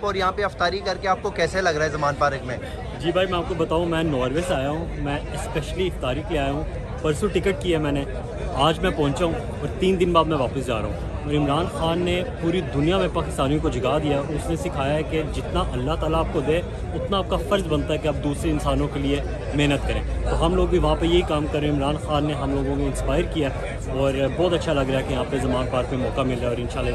और यहाँ पे अफ्तारी करके आपको कैसे लग रहा है ज़मान पार्क में? जी भाई, मैं आपको बताऊं, मैं नॉर्वे से आया हूं। मैं स्पेशली इफ्तारी के लिए आया हूं। परसों टिकट किया मैंने, आज मैं पहुंचा हूं और 3 दिन बाद मैं वापस जा रहा हूं। और इमरान खान ने पूरी दुनिया में पाकिस्तानियों को जगा दिया। उसने सिखाया है कि जितना अल्लाह ताला आपको दे उतना आपका फ़र्ज़ बनता है कि आप दूसरे इंसानों के लिए मेहनत करें। तो हम लोग भी वहाँ पे यही काम कर रहे हैं। इमरान खान ने हम लोगों को इंस्पायर किया और बहुत अच्छा लग रहा है कि यहाँ पे ज़मान पार्क में मौका मिल रहा है। और इंशाल्लाह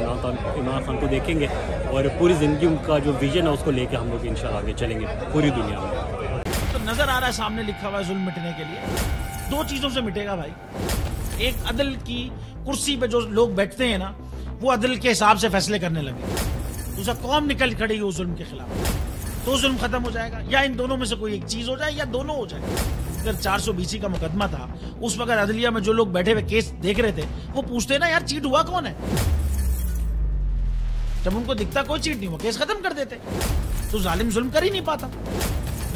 इमरान खान को देखेंगे और पूरी ज़िंदगी उनका जो विजन है उसको लेकर हम लोग इंशाल्लाह आगे चलेंगे पूरी दुनिया में। तो नज़र आ रहा है सामने लिखा हुआ है जुल्म मिटने के लिए 2 चीज़ों से मिटेगा भाई। एक, अदल की कुर्सी पे जो लोग बैठते हैं ना, वो अदल के हिसाब से फैसले करने लगे। दूसरा, कौम निकल खड़ी है उस जुल्म के खिलाफ, तो जुल्म खत्म हो जाएगा। या इन दोनों में से कोई एक चीज हो जाए या दोनों हो जाए। अगर 420 का मुकदमा था, उस वक्त अदलिया में जो लोग बैठे हुए केस देख रहे थे वो पूछते ना, यार चीट हुआ कौन है? जब उनको दिखता कोई चीट नहीं हुआ, केस खत्म कर देते। तो जालिम जुल्म कर ही नहीं पाता।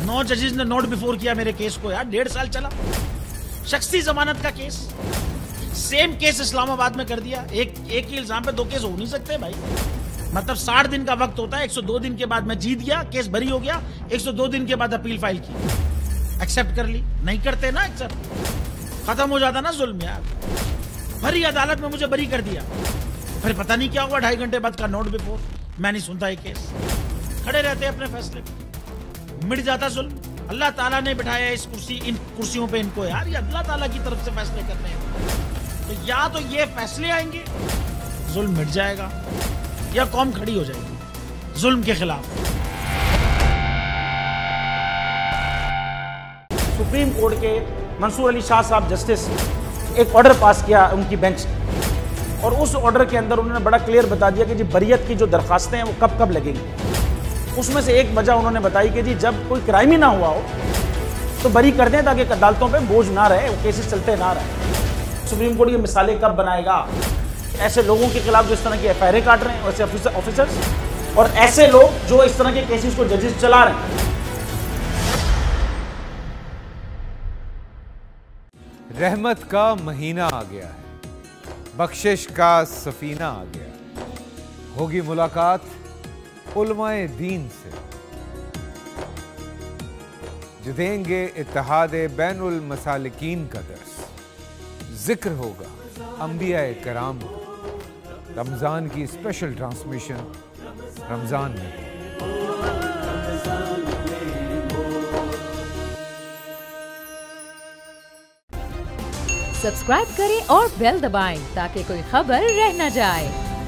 9 जजेस ने नोट बिफोर किया मेरे केस को, यार 1.5 साल चला। शख्सी जमानत का केस, सेम केस इस्लामाबाद में कर दिया। एक ही इल्जाम पे 2 केस हो नहीं सकते भाई। मतलब 60 दिन का वक्त होता है। 102 दिन के बाद मैं जीत गया, केस बरी हो गया। 102 दिन के बाद अपील फाइल की, एक्सेप्ट कर ली। नहीं करते ना एक्सेप्ट, खत्म हो जाता ना जुल्म यार। भरी अदालत में मुझे बरी कर दिया, फिर पता नहीं क्या हुआ 2.5 घंटे बाद का नोट बिफोर। मैं नहीं सुनता ये केस, खड़े रहते अपने फैसले पे, मिट जाता जुल्म। अल्लाह ताला ने बिठाया इन कुर्सियों पे इनको यार, ये अल्लाह ताला की तरफ से फैसले करने हैं। तो या तो ये फैसले आएंगे, जुल्म मिट जाएगा, या कौम खड़ी हो जाएगी जुल्म के खिलाफ। सुप्रीम कोर्ट के मंसूर अली शाह साहब जस्टिस एक ऑर्डर पास किया उनकी बेंच ने, और उस ऑर्डर के अंदर उन्होंने बड़ा क्लियर बता दिया कि जी बरियत की जो दरखास्तें हैं वो कब कब लगेंगी। उसमें से एक वजह उन्होंने बताई कि जी जब कोई क्राइम ही ना हुआ हो तो बरी कर दें, ताकि अदालतों पे बोझ ना रहे, वो केसेस चलते ना रहे। सुप्रीम कोर्ट ये मिसालें कब बनाएगा? ऐसे लोगों के खिलाफ जो इस तरह की एफआईआर काट रहे हैं, वैसे ऑफिसर्स, और ऐसे लोग जो इस तरह के केसेस को जजेस चला रहे हैं। रहमत का महीना आ गया है, बख्शिश का सफीना आ गया। होगी मुलाकात उलमाए दीन से, जो देंगे इत्तेहाद बैनुल मसालिकीन का दर्स। जिक्र होगा अंबियाए कराम, रमजान की स्पेशल ट्रांसमिशन रमजान में। सब्सक्राइब करें और बेल दबाएं ताकि कोई खबर रह न जाए।